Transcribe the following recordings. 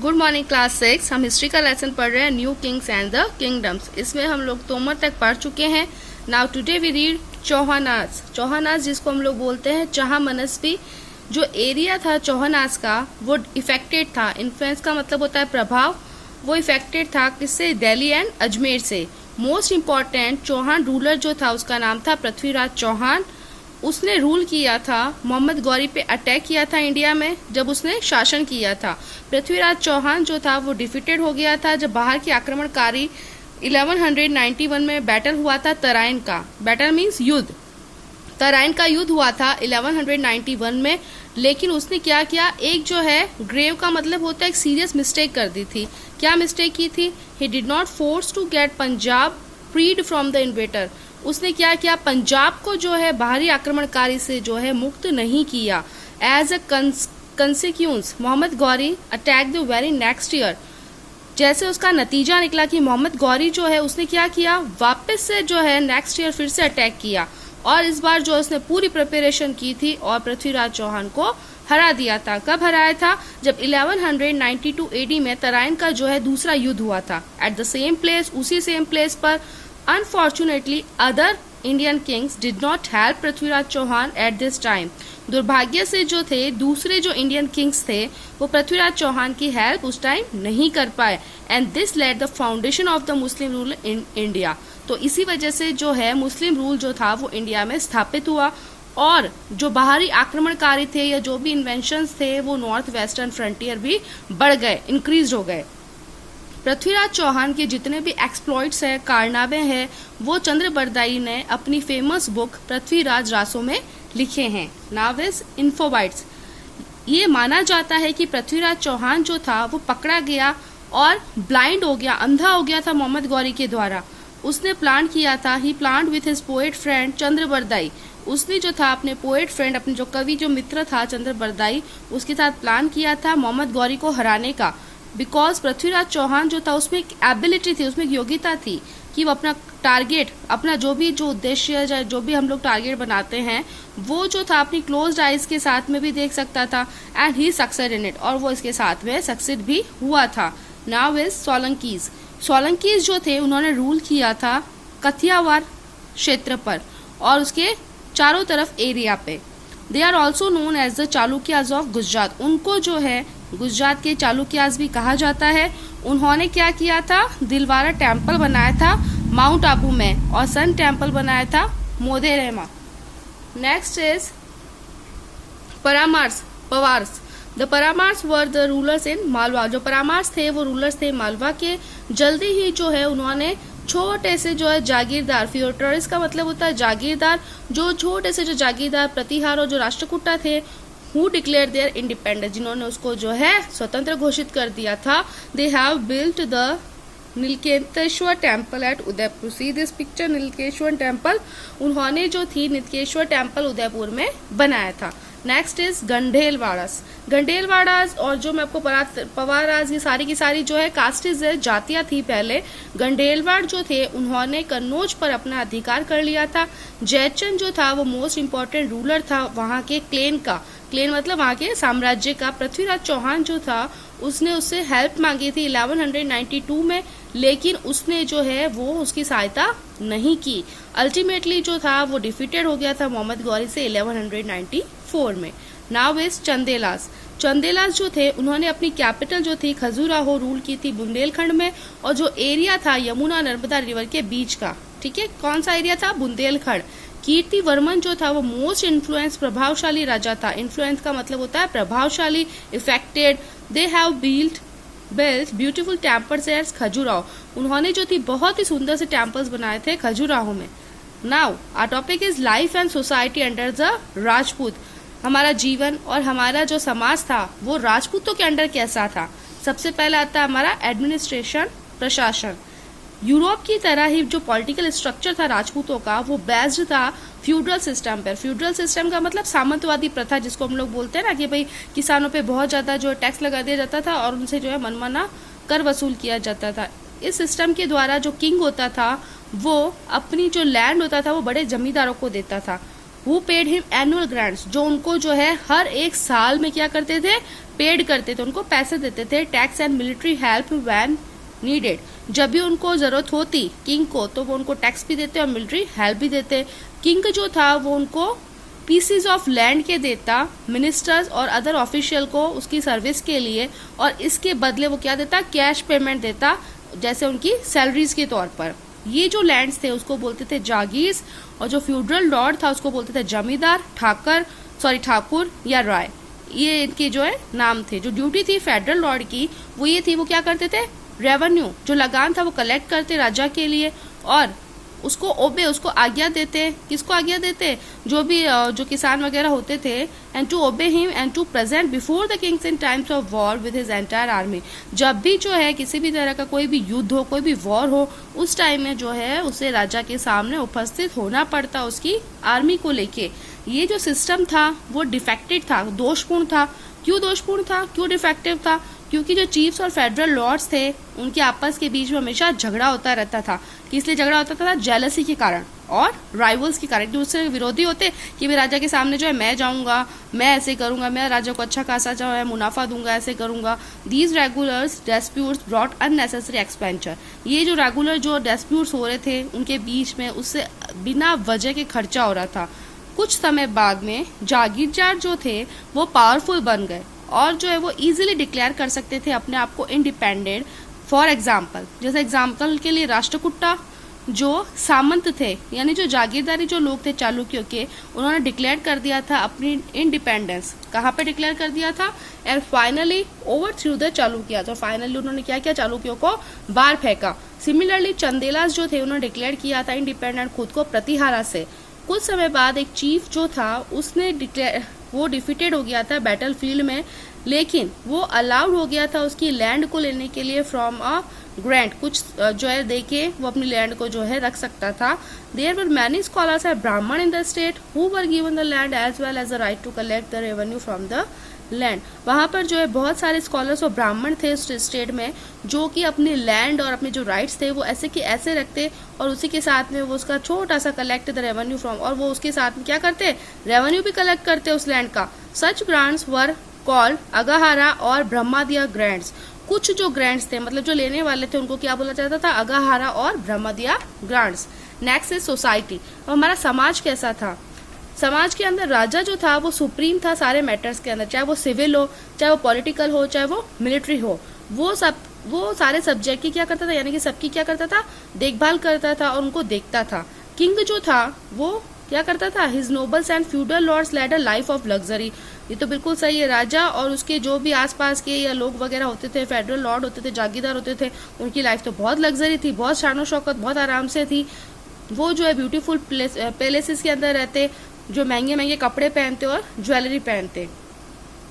Good morning class 6। हम history का lesson पढ़ रहे हैं new kings and the kingdoms. इसमें हम लोग तोमर तक पढ़ चुके हैं। Now today we read Chauhanas. Chauhanas जिसको हम लोग बोलते हैं चाहमनस्पी। जो एरिया था चौहानास का वो इफेक्टेड था। इन्फ्लुएंस का मतलब होता है प्रभाव। वो इफेक्टेड था किससे? दिल्ली एंड अजमेर से। मोस्ट इम्पॉर्टेंट चौहान रूलर जो था उसका नाम था पृथ्वीराज चौहान। उसने रूल किया था, मोहम्मद गौरी पे अटैक किया था इंडिया में जब उसने शासन किया था। पृथ्वीराज चौहान जो था वो डिफीटेड हो गया था जब बाहर के आक्रमणकारी 1191 में बैटल हुआ था तराइन का। बैटल मीन्स युद्ध। तराइन का युद्ध हुआ था 1191 में। लेकिन उसने क्या किया, एक जो है ग्रेव का मतलब होता है एक सीरियस मिस्टेक कर दी थी। क्या मिस्टेक की थी? He did not force to get Punjab freed from the invader. उसने क्या किया, पंजाब को जो है बाहरी आक्रमणकारी से जो है मुक्त नहीं किया। As a consequence Mohammad Ghori attack the very next year. जैसे उसका नतीजा निकला कि मोहम्मद गौरी जो है उसने क्या किया, वापस से जो है नेक्स्ट ईयर फिर से अटैक किया और इस बार जो उसने पूरी प्रिपरेशन की थी और पृथ्वीराज चौहान को हरा दिया था। कब हराया था? जब 1192 AD में तराइन का जो है दूसरा युद्ध हुआ था। एट द सेम प्लेस, उसी सेम प्लेस पर। Unfortunately, other Indian kings did not help Prithviraj Chauhan at this time. दुर्भाग्य से जो थे दूसरे जो इंडियन किंग्स थे वो पृथ्वीराज चौहान की हेल्प उस टाइम नहीं कर पाए। And this led the foundation of the Muslim rule in India. तो इसी वजह से जो है मुस्लिम रूल जो था वो इंडिया में स्थापित हुआ और जो बाहरी आक्रमणकारी थे या जो भी इन्वेंशंस थे वो नॉर्थ वेस्टर्न फ्रंटियर भी बढ़ गए, इंक्रीज हो गए। पृथ्वीराज चौहान के जितने भी एक्सप्लॉइट्स हैं, कारनामे हैं, वो चंद्रबरदाई ने अपनी फेमस बुक पृथ्वीराज रासो में लिखे हैं। Now is infobytes. ये माना जाता है कि पृथ्वीराज चौहान जो था वो पकड़ा गया और ब्लाइंड हो गया, अंधा हो गया था मोहम्मद गौरी के द्वारा। उसने प्लान किया था, he plan with his poet friend Chandbardai. उसने जो था अपने पोएट फ्रेंड, अपने जो कवि जो मित्र था चंद्रबरदाई, उसके साथ प्लान किया था मोहम्मद गौरी को हराने का। बिकॉज पृथ्वीराज चौहान जो था उसमें एक एबिलिटी थी, उसमें एक योग्यता थी कि वो अपना टारगेट, अपना जो उद्देश्य जो भी हम लोग टारगेट बनाते हैं वो जो था अपनी क्लोज्ड आइज के साथ में भी देख सकता था। And he succeed in it, और वो इसके साथ में सक्सेड भी हुआ था। Now is Solanki's. सोलंकीज जो थे उन्होंने रूल किया था कथियावार क्षेत्र पर और उसके चारों तरफ एरिया पे। They are also known as the Chalukyas of Gujarat. उनको जो है गुजरात के चालुक्याज भी कहा जाता है। उन्होंने क्या किया था, दिलवारा टेम्पल बनाया था माउंट आबू में और सन टेम्पल बनाया था Modhera. Next is Paramaras, Pawars. The Paramaras were the rulers in Malwa. जो परामार्स थे वो रूलर्स थे मालवा के। जल्दी ही जो है उन्होंने छोटे से जो है जागीरदार, फ्यूटर्स का मतलब होता है जागीरदार, जो छोटे से जो जागीरदार प्रतिहार और जो राष्ट्रकूटा थे हु डिक्लेयर देयर इंडिपेंडेंस, जिन्होंने उसको जो है स्वतंत्र घोषित कर दिया था। They have built the Neelkeshwar temple at Udaipur. See this picture, Neelkeshwar temple. उन्होंने जो थी नीलकेश्वर टेम्पल उदयपुर में बनाया था। Next is गंडेलवाड़ास। गंडेलवाड़ास और जो मैं आपको पवारास, ये सारी की सारी जो है कास्टेज है, जातियां थी पहले। गंडेलवाड़ जो थे उन्होंने कन्नौज पर अपना अधिकार कर लिया था। जयचंद जो था वो मोस्ट इम्पोर्टेंट रूलर था वहां के क्लेन का। क्लेन मतलब वहां के साम्राज्य का। पृथ्वीराज चौहान जो था उसने उससे हेल्प मांगी थी 1192 में, लेकिन उसने जो है वो उसकी सहायता नहीं की। अल्टीमेटली जो था वो डिफीटेड हो गया था मोहम्मद गौरी से 1194 में। Now is Chandelas. चंदेलास जो थे उन्होंने अपनी कैपिटल जो थी खजुराहो रूल की थी बुंदेलखंड में, और जो एरिया था यमुना नर्मदा रिवर के बीच का। ठीक है, कौन सा एरिया था? बुंदेलखंड। कीर्ति वर्मन जो था वो मोस्ट इन्फ्लुएंस, प्रभावशाली राजा था। इन्फ्लुएंस का मतलब होता है प्रभावशाली, affected. They have built beautiful temples at Khajuraho. उन्होंने जो थी बहुत ही सुंदर से टेम्पल्स बनाए थे खजुराहो में। Now our topic is life and society under the Rajput. हमारा जीवन और हमारा जो समाज था वो राजपूतों के अंडर कैसा था? सबसे पहले आता है हमारा एडमिनिस्ट्रेशन, प्रशासन। यूरोप की तरह ही जो पॉलिटिकल स्ट्रक्चर था राजपूतों का वो बेस्ड था फ्यूडल सिस्टम पर। फ्यूडल सिस्टम का मतलब सामंतवादी प्रथा, जिसको हम लोग बोलते हैं ना कि भाई किसानों पे बहुत ज्यादा जो टैक्स लगा दिया जाता था और उनसे जो है मनमाना कर वसूल किया जाता था। इस सिस्टम के द्वारा जो किंग होता था वो अपनी जो लैंड होता था वो बड़े जमींदारों को देता था। Who paid him annual grants, जो उनको जो है हर एक साल में क्या करते थे, पेड करते थे, उनको पैसे देते थे, tax and military help when needed, जब भी उनको जरूरत होती किंग को तो वो उनको टैक्स भी देते और मिलिट्री हेल्प भी देते। किंग जो था वो उनको पीसीज ऑफ लैंड के देता मिनिस्टर्स और अदर ऑफिशियल को उसकी सर्विस के लिए, और इसके बदले वो क्या देता, कैश पेमेंट देता, जैसे उनकी सैलरीज के तौर पर। ये जो लैंड्स थे उसको बोलते थे जागीर्स, और जो फ्यूडरल लॉर्ड था उसको बोलते थे जमींदार, ठाकुर या राय। ये इनके जो है नाम थे। जो ड्यूटी थी फेडरल लॉर्ड की वो ये थी, वो क्या करते थे, रेवेन्यू जो लगान था वो कलेक्ट करते राजा के लिए, और उसको ओबे, उसको आज्ञा देते। किसको आज्ञा देते, जो किसान वगैरह होते थे, and to obey him and to present before the kings in times of war with his entire army. जब भी जो है किसी भी तरह का कोई भी युद्ध हो, कोई भी वॉर हो, उस टाइम में जो है उसे राजा के सामने उपस्थित होना पड़ता उसकी आर्मी को लेके। ये जो सिस्टम था वो डिफेक्टेड था, दोषपूर्ण था। क्यों दोषपूर्ण था, क्यों डिफेक्टिव था, क्योंकि जो चीफ्स और फेडरल लॉर्ड्स थे उनके आपस के बीच में हमेशा झगड़ा होता रहता था। किस लिए झगड़ा होता था, जेलसी के कारण और राइवल्स के कारण। दूसरे विरोधी होते कि भी राजा के सामने जो है मैं जाऊंगा, मैं ऐसे करूंगा, मैं राजा को अच्छा खासा जो है मुनाफा दूंगा, ऐसे करूंगा। These regulars disputes brought unnecessary expenditure. ये जो रेगुलर जो डिस्प्यूट्स हो रहे थे उनके बीच में, उससे बिना वजह के खर्चा हो रहा था। कुछ समय बाद में जागीरदार जो थे वो पावरफुल बन गए और जो है वो इजीली डिक्लेयर कर सकते थे अपने आप को इंडिपेंडेंट। फॉर एग्जाम्पल, जैसे एग्जाम्पल के लिए राष्ट्रकूटा जो सामंत थे, यानी जो जागीरदारी जो लोग थे चालुक्यों के, उन्होंने डिक्लेयर कर दिया था अपनी इंडिपेंडेंस। कहाँ पे डिक्लेयर कर दिया था, and finally over through the Chalukya. तो फाइनली उन्होंने क्या किया, चालुक्यों को बाहर फेंका। सिमिलरली चंदेलास जो थे उन्होंने डिक्लेयर किया था इंडिपेंडेंट खुद को प्रतिहारा से। कुछ समय बाद एक चीफ जो था उसने वो डिफीटेड हो गया था बैटल फील्ड में, लेकिन वो अलाउड हो गया था उसकी लैंड को लेने के लिए फ्रॉम अ ग्रांट, कुछ जो है देके वो अपनी लैंड को जो है रख सकता था। There were many scholars and Brahman in the state who were given the land as well as the right to collect the revenue from the land. वहां पर जो है बहुत सारे स्कॉलर्स और ब्राह्मण थे उस स्टेट में, जो कि अपनी लैंड और अपने जो राइट्स थे वो ऐसे के ऐसे रखते, और उसी के साथ में वो उसका छोटा सा कलेक्ट द रेवेन्यू फ्रॉम, और वो उसके साथ में क्या करते, रेवेन्यू भी कलेक्ट करते उस लैंड का। सच ग्रांट्स वर कॉल्ड अगाहारा और ब्रह्मादिया ग्रांट्स। कुछ जो ग्रांट्स थे, मतलब जो लेने वाले थे, उनको क्या बोला जाता था, अगाहारा और ब्रह्मादिया ग्रांट्स। Next is society. अब हमारा समाज कैसा था, समाज के अंदर राजा जो था वो सुप्रीम था सारे मैटर्स के अंदर, चाहे वो सिविल हो, चाहे वो पॉलिटिकल हो, चाहे वो मिलिट्री हो। वो सारे सब्जेक्ट की क्या करता था, यानी कि सबकी क्या करता था, देखभाल करता था और उनको देखता था। किंग जो था वो क्या करता था, his nobles and feudal lords led a life of luxury. ये तो बिल्कुल सही है, राजा और उसके जो भी आसपास के या लोग वगैरह होते थे, फेडरल लॉर्ड होते थे, जागीरदार होते थे, उनकी लाइफ तो बहुत लग्जरी थी, बहुत शानो शौकत, बहुत आराम से थी। वो जो है ब्यूटीफुल पैलेसेस के अंदर रहते, जो महंगे महंगे कपड़े पहनते और ज्वेलरी पहनते।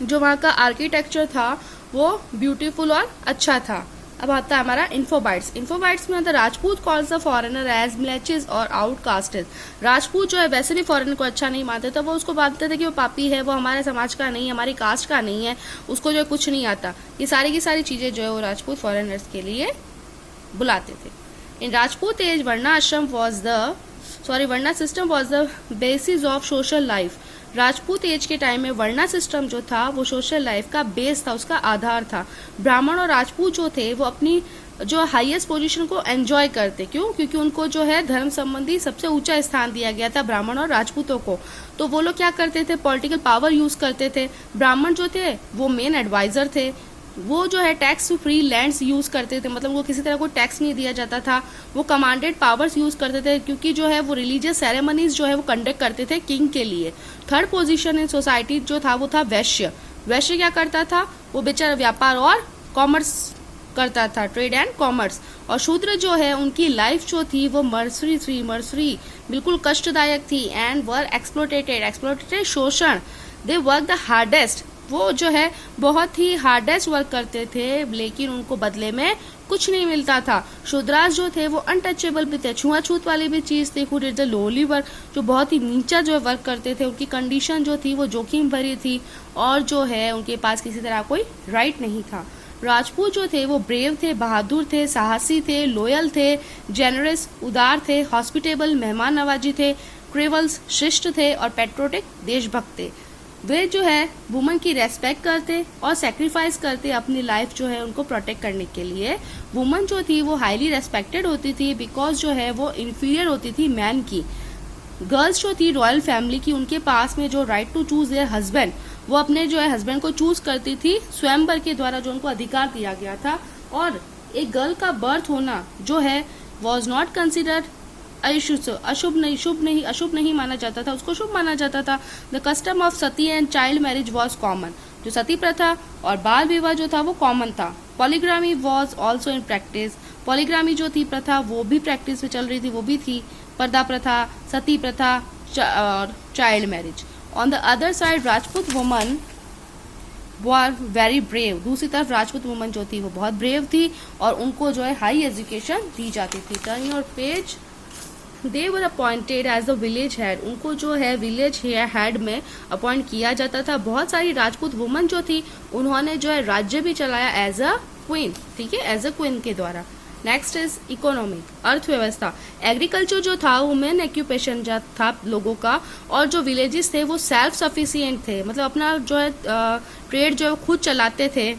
जो वहाँ का आर्किटेक्चर था वो ब्यूटीफुल और अच्छा था। अब आता है हमारा इन्फोबाइट्स। इन्फोबाइट्स में आता Rajput calls the foreigner as Mlecchas और आउटकास्टेड। राजपूत जो है वैसे भी फॉरेनर को अच्छा नहीं मानते थे, वो उसको मानते थे कि वो पापी है, वो हमारे समाज का नहीं है, हमारी कास्ट का नहीं है, उसको जो है कुछ नहीं आता। ये सारी की सारी चीजें जो है वो राजपूत फॉरेनर्स के लिए बुलाते थे। In Rajput age varna system was the basis of social life. Rajput age के टाइम में वर्णा सिस्टम जो था वो सोशल लाइफ का बेस था, उसका आधार था। ब्राह्मण और राजपूत जो थे वो अपनी जो हाईएस्ट पोजीशन को एंजॉय करते, क्यों, क्योंकि उनको जो है धर्म संबंधी सबसे ऊंचा स्थान दिया गया था ब्राह्मण और राजपूतों को। तो वो लोग क्या करते थे, पॉलिटिकल पावर यूज करते थे। ब्राह्मण जो थे वो मेन एडवाइजर थे, वो जो है टैक्स फ्री लैंड्स यूज करते थे, मतलब वो किसी तरह को टैक्स नहीं दिया जाता था। वो कमांडेड पावर्स यूज करते थे, क्योंकि जो है वो रिलीजियस सेरेमनीज जो है वो कंडक्ट करते थे किंग के लिए। थर्ड पोजीशन इन सोसाइटी जो था वो था वैश्य। वैश्य क्या करता था, वो बेचारा व्यापार और कॉमर्स करता था, ट्रेड एंड कॉमर्स। और शूद्र जो है उनकी लाइफ जो थी वो मर्सरी बिल्कुल कष्टदायक थी, एंड वर एक्सप्लोटेटेड शोषण। दे वर्क द हार्डेस्ट, वो जो है बहुत ही हार्डेस्ट वर्क करते थे, लेकिन उनको बदले में कुछ नहीं मिलता था। शूद्रास जो थे वो अनटचेबल भी थे, छुआछूत वाली भी चीज थी। खुद इज लोली वर्क, जो बहुत ही नीचा जो है वर्क करते थे, उनकी कंडीशन जो थी वो जोखिम भरी थी, और जो है उनके पास किसी तरह कोई राइट नहीं था। राजपूत जो थे वो ब्रेव थे, बहादुर थे, साहसी थे, लॉयल थे, जेनरस उदार थे, हॉस्पिटेबल मेहमान नवाजी थे, क्रेवल्स शिष्ट थे, और पेट्रोटिक देशभक्त थे। वे जो है वुमन की रेस्पेक्ट करते और सेक्रीफाइस करते अपनी लाइफ जो है उनको प्रोटेक्ट करने के लिए। वुमन जो थी वो हाईली रेस्पेक्टेड होती थी बिकॉज जो है वो इन्फीरियर होती थी मैन की। गर्ल्स जो थी रॉयल फैमिली की, उनके पास में जो right to choose their husband, वो अपने जो है हस्बैंड को चूज करती थी स्वयंवर के द्वारा जो उनको अधिकार दिया गया था। और एक गर्ल का बर्थ होना जो है वॉज नॉट कंसिडर्ड अशुभ नहीं माना जाता था, उसको शुभ माना जाता था। The custom of Sati and child marriage was common, जो सती प्रथा और बाल विवाह जो था वो कॉमन था। पॉलीग्रामी वॉज ऑल्सो इन प्रैक्टिस, पॉलीग्रामी जो थी प्रथा वो भी प्रैक्टिस में चल रही थी, वो भी थी। पर्दा प्रथा, सती प्रथा और child marriage. On the other side Rajput woman were very brave, दूसरी तरफ राजपूत वुमन जो थी वो बहुत ब्रेव थी और उनको जो है हाई एजुकेशन दी जाती थी। Turn your page. They were appointed as the village head, उनको जो है विलेज हेड में अपॉइंट किया जाता था। बहुत सारी राजपूत वुमन जो थी उन्होंने जो है राज्य भी चलाया एज अ क्वीन, ठीक है, एज अ क्वीन के द्वारा। नेक्स्ट इज इकोनॉमी, अर्थव्यवस्था। एग्रीकल्चर जो था वो मेन ऑक्यूपेशन था लोगों का, और जो विलेजेस थे वो सेल्फ सफिशिएंट थे, मतलब अपना जो है ट्रेड जो है खुद चलाते थे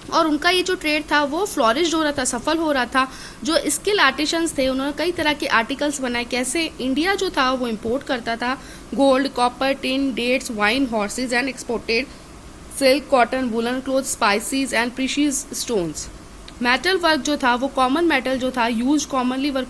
और उनका ये जो ट्रेड था वो फ्लॉरिश हो रहा था, सफल हो रहा था। जो स्किल आर्टिशंस थे उन्होंने कई तरह के आर्टिकल्स बनाए। कैसे? इंडिया जो था वो इम्पोर्ट करता था gold, copper, tin, dates, wine, horses and exported silk, cotton, woollen cloth, spices and precious stones. Metal work जो था वो कॉमन मेटल जो था use commonly were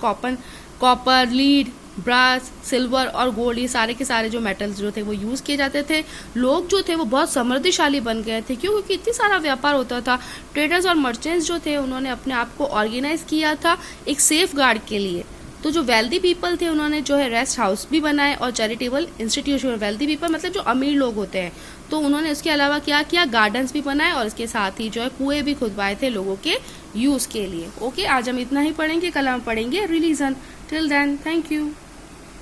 copper, lead, brass, silver और गोल्ड, ये सारे के सारे जो मेटल्स जो थे वो यूज किए जाते थे। लोग जो थे वो बहुत समृद्धिशाली बन गए थे, क्यों? क्योंकि इतनी सारा व्यापार होता था। ट्रेडर्स और मर्चेंट्स जो थे उन्होंने अपने आप को ऑर्गेनाइज किया था एक सेफ गार्ड के लिए। तो जो वेल्दी पीपल थे उन्होंने जो है रेस्ट हाउस भी बनाए और चैरिटेबल इंस्टीट्यूशन। वेल्दी पीपल मतलब जो अमीर लोग होते हैं, तो उन्होंने इसके अलावा क्या किया, गार्डन्स भी बनाए और इसके साथ ही जो है कुएं भी खुदवाए थे लोगों के यूज के लिए। ओके, आज हम इतना ही पढ़ेंगे, कल हम पढ़ेंगे religion. Till then, thank you.